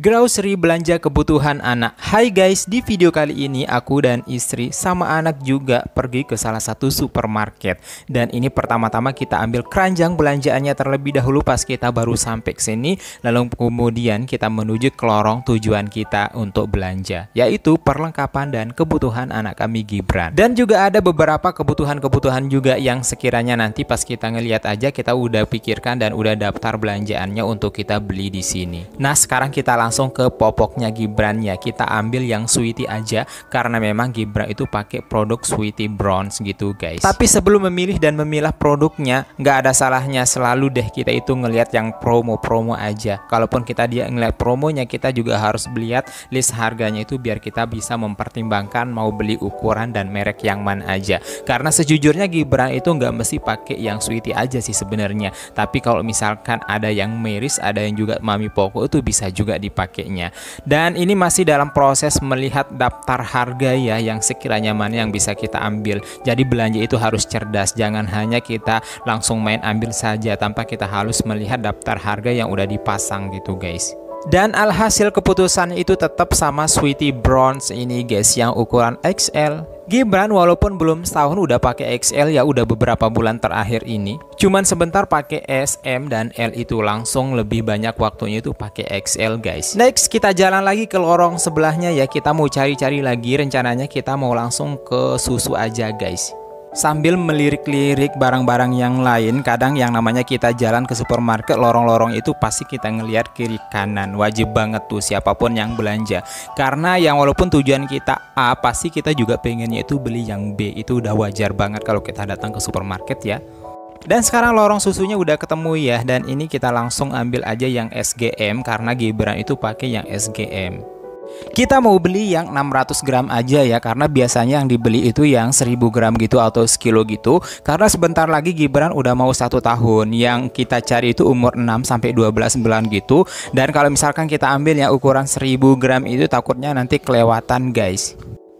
Grocery belanja kebutuhan anak. Hai guys, di video kali ini aku dan istri sama anak juga pergi ke salah satu supermarket. Dan ini pertama-tama kita ambil keranjang belanjaannya terlebih dahulu pas kita baru sampai ke sini. Lalu kemudian kita menuju ke lorong tujuan kita untuk belanja, yaitu perlengkapan dan kebutuhan anak kami Gibran. Dan juga ada beberapa kebutuhan-kebutuhan juga yang sekiranya nanti pas kita ngelihat aja kita udah pikirkan dan udah daftar belanjaannya untuk kita beli di sini. Nah, sekarang kita langsung ke popoknya Gibran ya. Kita ambil yang Sweety aja karena memang Gibran itu pakai produk Sweety Bronze gitu guys. Tapi sebelum memilih dan memilah produknya, nggak ada salahnya selalu deh kita itu ngelihat yang promo-promo aja. Kalaupun kita ngelihat promonya, kita juga harus lihat list harganya itu biar kita bisa mempertimbangkan mau beli ukuran dan merek yang mana aja. Karena sejujurnya Gibran itu nggak mesti pakai yang Sweety aja sih sebenarnya. Tapi kalau misalkan ada yang Meris, ada yang juga Mami Poko, itu bisa juga dipakainya. Dan ini masih dalam proses melihat daftar harga ya, yang sekiranya mana yang bisa kita ambil. Jadi belanja itu harus cerdas, jangan hanya kita langsung main ambil saja tanpa kita harus melihat daftar harga yang udah dipasang gitu guys. Dan alhasil keputusan itu tetap sama Sweety Bronze ini guys, yang ukuran XL. Gibran walaupun belum setahun udah pakai XL ya, udah beberapa bulan terakhir ini. Cuman sebentar pakai S, M, dan L itu langsung lebih banyak waktunya itu pakai XL guys. Next kita jalan lagi ke lorong sebelahnya ya, kita mau cari-cari lagi, rencananya kita mau langsung ke susu aja guys. Sambil melirik-lirik barang-barang yang lain, kadang yang namanya kita jalan ke supermarket, lorong-lorong itu pasti kita ngelihat kiri kanan. Wajib banget tuh siapapun yang belanja. Karena yang walaupun tujuan kita A, pasti kita juga pengennya itu beli yang B. Itu udah wajar banget kalau kita datang ke supermarket ya. Dan sekarang lorong susunya udah ketemu ya. Dan ini kita langsung ambil aja yang SGM karena Gibran itu pakai yang SGM. Kita mau beli yang 600 gram aja ya, karena biasanya yang dibeli itu yang 1000 gram gitu atau sekilo gitu. Karena sebentar lagi Gibran udah mau 1 tahun. Yang kita cari itu umur 6-12 bulan gitu. Dan kalau misalkan kita ambil yang ukuran 1000 gram itu takutnya nanti kelewatan guys.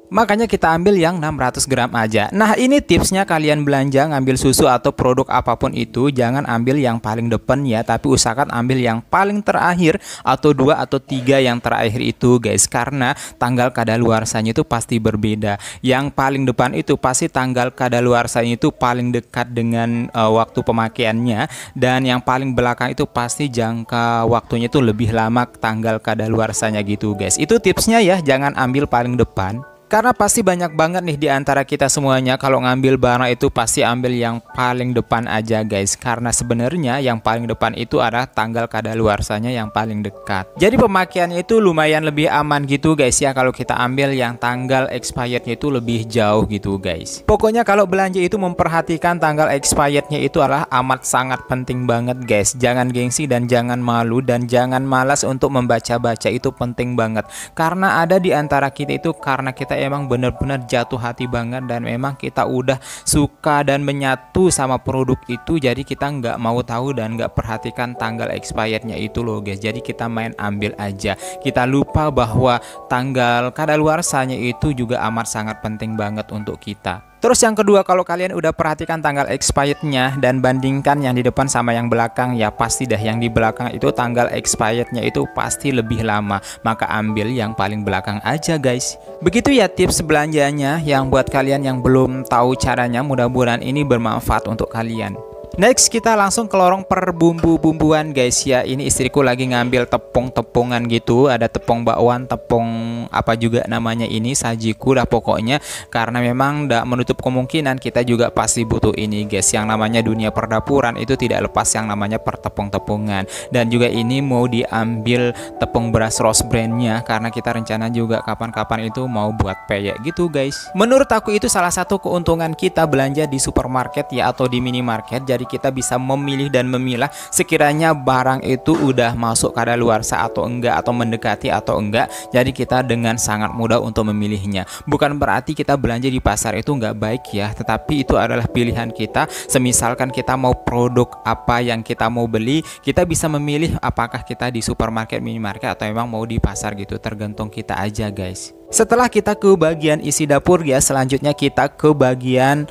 Makanya kita ambil yang 600 gram aja. Nah, ini tipsnya kalian belanja ngambil susu atau produk apapun itu, jangan ambil yang paling depan ya, tapi usahakan ambil yang paling terakhir atau 2 atau 3 yang terakhir itu guys. Karena tanggal kadaluarsanya itu pasti berbeda. Yang paling depan itu pasti tanggal kadaluarsanya itu paling dekat dengan waktu pemakaiannya, dan yang paling belakang itu pasti jangka waktunya itu lebih lama tanggal kadaluarsanya gitu guys. Itu tipsnya ya, jangan ambil paling depan. Karena pasti banyak banget nih di antara kita semuanya kalau ngambil barang itu pasti ambil yang paling depan aja guys. Karena sebenarnya yang paling depan itu adalah tanggal kadaluarsanya yang paling dekat. Jadi pemakaiannya itu lumayan lebih aman gitu guys ya, kalau kita ambil yang tanggal expirednya itu lebih jauh gitu guys. Pokoknya kalau belanja itu memperhatikan tanggal expirednya itu adalah amat sangat penting banget guys. Jangan gengsi dan jangan malu dan jangan malas untuk membaca-baca, itu penting banget. Karena ada di antara kita itu karena kita emang benar-benar jatuh hati banget dan memang kita udah suka dan menyatu sama produk itu, jadi kita nggak mau tahu dan nggak perhatikan tanggal expirednya itu loh guys. Jadi kita main ambil aja, kita lupa bahwa tanggal kadaluarsanya itu juga amat sangat penting banget untuk kita. Terus yang kedua, kalau kalian udah perhatikan tanggal expirednya dan bandingkan yang di depan sama yang belakang, ya pasti dah yang di belakang itu tanggal expirednya itu pasti lebih lama. Maka ambil yang paling belakang aja guys. Begitu ya tips belanjanya, yang buat kalian yang belum tahu caranya, mudah-mudahan ini bermanfaat untuk kalian. Next kita langsung ke lorong perbumbu-bumbuan guys ya. Ini istriku lagi ngambil tepung-tepungan gitu. Ada tepung bakwan, tepung apa juga namanya ini, sajiku dah pokoknya. Karena memang tidak menutup kemungkinan kita juga pasti butuh ini guys. Yang namanya dunia perdapuran itu tidak lepas yang namanya pertepung-tepungan. Dan juga ini mau diambil tepung beras Rose brandnya, karena kita rencana juga kapan-kapan itu mau buat peyek gitu guys. Menurut aku itu salah satu keuntungan kita belanja di supermarket ya, atau di minimarket. Jadi kita bisa memilih dan memilah sekiranya barang itu udah masuk kadaluarsa atau enggak, atau mendekati atau enggak. Jadi kita dengan sangat mudah untuk memilihnya. Bukan berarti kita belanja di pasar itu enggak baik ya, tetapi itu adalah pilihan kita. Semisalkan kita mau produk apa yang kita mau beli, kita bisa memilih apakah kita di supermarket, minimarket, atau memang mau di pasar gitu. Tergantung kita aja guys. Setelah kita ke bagian isi dapur ya, selanjutnya kita ke bagian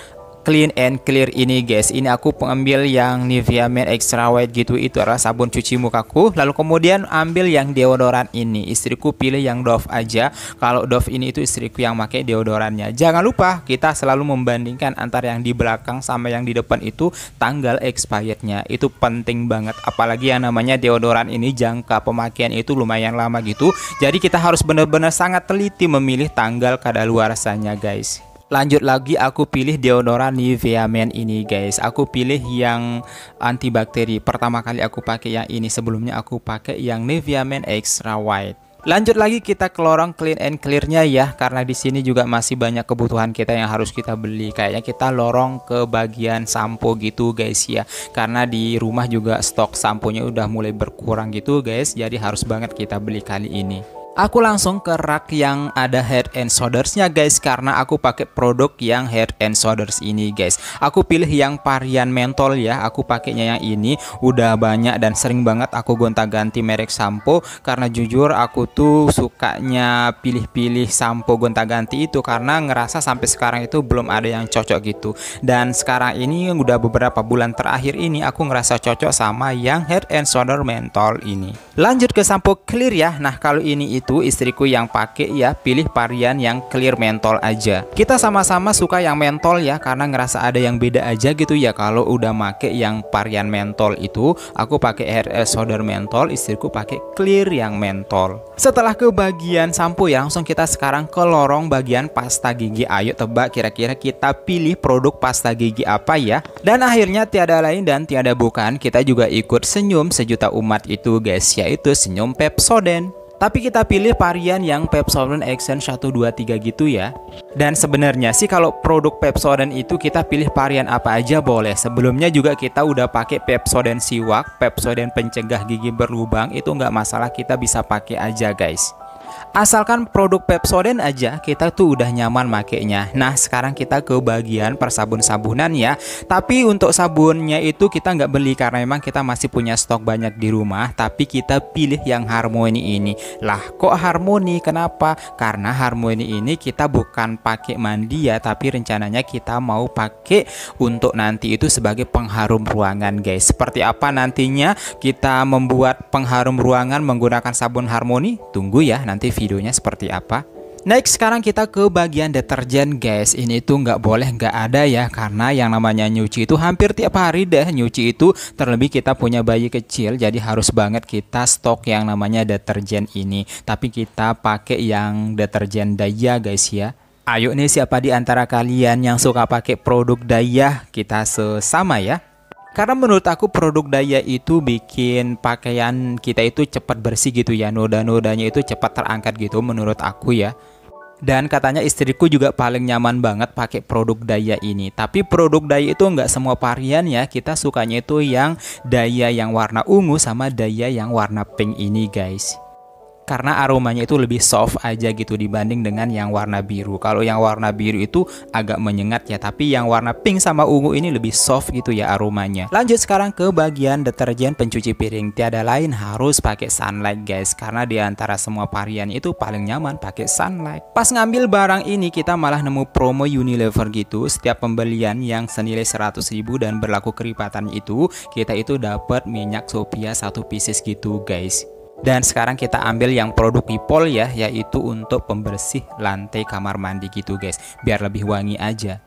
Clean and Clear ini guys. Ini aku pengambil yang Nivea Men Extra White gitu, itu adalah sabun cuci mukaku. Lalu kemudian ambil yang deodoran ini. Istriku pilih yang Dove aja. Kalau Dove ini itu istriku yang pakai deodorannya. Jangan lupa kita selalu membandingkan antara yang di belakang sama yang di depan itu tanggal expirednya. Itu penting banget. Apalagi yang namanya deodoran ini jangka pemakaian itu lumayan lama gitu. Jadi kita harus benar-benar sangat teliti memilih tanggal kadaluarsanya guys. Lanjut lagi, aku pilih deodoran Nivea Men ini guys. Aku pilih yang antibakteri. Pertama kali aku pakai yang ini, sebelumnya aku pakai yang Nivea Men Extra White. Lanjut lagi kita ke lorong Clean and Clear-nya ya, karena di sini juga masih banyak kebutuhan kita yang harus kita beli. Kayaknya kita lorong ke bagian sampo gitu guys ya, karena di rumah juga stok samponya udah mulai berkurang gitu guys. Jadi harus banget kita beli kali ini. Aku langsung ke rak yang ada Head and Shoulders-nya guys, karena aku pakai produk yang Head and Shoulders ini guys. Aku pilih yang varian mentol ya. Aku pakainya yang ini udah banyak dan sering banget aku gonta-ganti merek sampo, karena jujur aku tuh sukanya pilih-pilih sampo gonta-ganti itu karena ngerasa sampai sekarang itu belum ada yang cocok gitu. Dan sekarang ini udah beberapa bulan terakhir ini aku ngerasa cocok sama yang Head and Shoulder mentol ini. Lanjut ke sampo Clear ya. Nah, kalau ini itu istriku yang pakai ya, pilih varian yang Clear mentol aja. Kita sama-sama suka yang mentol ya, karena ngerasa ada yang beda aja gitu ya. Kalau udah make yang varian mentol itu, aku pakai Head and Shoulder mentol, istriku pakai Clear yang mentol. Setelah ke bagian sampo ya, langsung kita sekarang ke lorong bagian pasta gigi. Ayo tebak kira-kira kita pilih produk pasta gigi apa ya. Dan akhirnya tiada lain dan tiada bukan, kita juga ikut senyum sejuta umat itu guys, yaitu senyum Pepsodent. Tapi kita pilih varian yang Pepsodent Action 123 gitu ya. Dan sebenarnya sih kalau produk Pepsodent itu kita pilih varian apa aja boleh. Sebelumnya juga kita udah pakai Pepsodent Siwak, Pepsodent pencegah gigi berlubang, itu nggak masalah, kita bisa pakai aja guys. Asalkan produk Pepsodent aja, kita tuh udah nyaman makainya. Nah, sekarang kita ke bagian persabun-sabunan ya. Tapi untuk sabunnya itu kita nggak beli karena memang kita masih punya stok banyak di rumah. Tapi kita pilih yang Harmony ini. Lah, kok Harmony? Kenapa? Karena Harmony ini kita bukan pakai mandi ya, tapi rencananya kita mau pakai untuk nanti itu sebagai pengharum ruangan guys. Seperti apa nantinya kita membuat pengharum ruangan menggunakan sabun Harmony? Tunggu ya, nanti videonya seperti apa. Next, sekarang kita ke bagian deterjen guys. Ini tuh nggak boleh nggak ada ya, karena yang namanya nyuci itu hampir tiap hari deh nyuci itu. Terlebih kita punya bayi kecil, jadi harus banget kita stok yang namanya deterjen ini. Tapi kita pakai yang deterjen Daya guys ya. Ayo nih, siapa di antara kalian yang suka pakai produk Daya? Kita sesama ya. Karena menurut aku produk Daya itu bikin pakaian kita itu cepat bersih gitu ya. Noda-nodanya itu cepat terangkat gitu menurut aku ya. Dan katanya istriku juga paling nyaman banget pakai produk Daya ini. Tapi produk Daya itu nggak semua varian ya. Kita sukanya itu yang Daya yang warna ungu sama Daya yang warna pink ini guys. Karena aromanya itu lebih soft aja gitu dibanding dengan yang warna biru. Kalau yang warna biru itu agak menyengat ya, tapi yang warna pink sama ungu ini lebih soft gitu ya aromanya. Lanjut sekarang ke bagian deterjen pencuci piring. Tiada lain harus pakai Sunlight guys, karena di antara semua varian itu paling nyaman pakai Sunlight. Pas ngambil barang ini kita malah nemu promo Unilever gitu. Setiap pembelian yang senilai 100.000 dan berlaku keripatan itu, kita itu dapat minyak Sophia 1 pieces gitu guys. Dan sekarang kita ambil yang produk People ya, yaitu untuk pembersih lantai kamar mandi gitu guys, biar lebih wangi aja.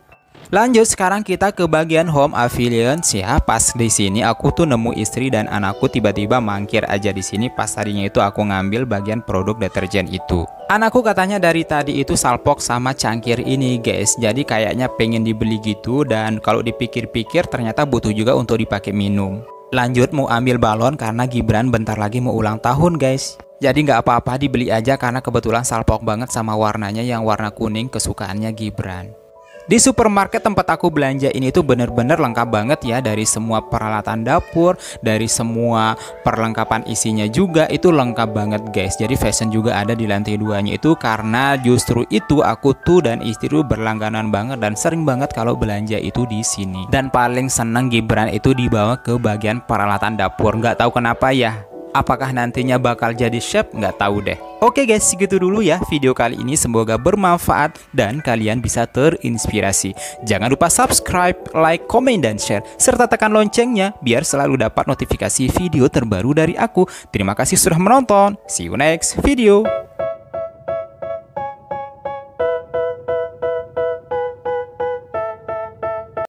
Lanjut sekarang kita ke bagian home appliance ya. Pas di sini aku tuh nemu istri dan anakku tiba-tiba mangkir aja di sini pas tadinya itu aku ngambil bagian produk deterjen itu. Anakku katanya dari tadi itu salpok sama cangkir ini guys, jadi kayaknya pengen dibeli gitu, dan kalau dipikir-pikir ternyata butuh juga untuk dipakai minum. Lanjut mau ambil balon karena Gibran bentar lagi mau ulang tahun guys. Jadi nggak apa-apa dibeli aja karena kebetulan salpok banget sama warnanya yang warna kuning kesukaannya Gibran. Di supermarket tempat aku belanja ini tuh bener-bener lengkap banget ya, dari semua peralatan dapur, dari semua perlengkapan isinya juga itu lengkap banget guys. Jadi fashion juga ada di lantai 2-nya itu, karena justru itu aku tuh dan istri tuh berlangganan banget dan sering banget kalau belanja itu di sini. Dan paling seneng Gibran itu dibawa ke bagian peralatan dapur, nggak tahu kenapa ya. Apakah nantinya bakal jadi chef? Nggak tahu deh. Oke guys, segitu dulu ya video kali ini. Semoga bermanfaat dan kalian bisa terinspirasi. Jangan lupa subscribe, like, komen, dan share. Serta tekan loncengnya biar selalu dapat notifikasi video terbaru dari aku. Terima kasih sudah menonton. See you next video.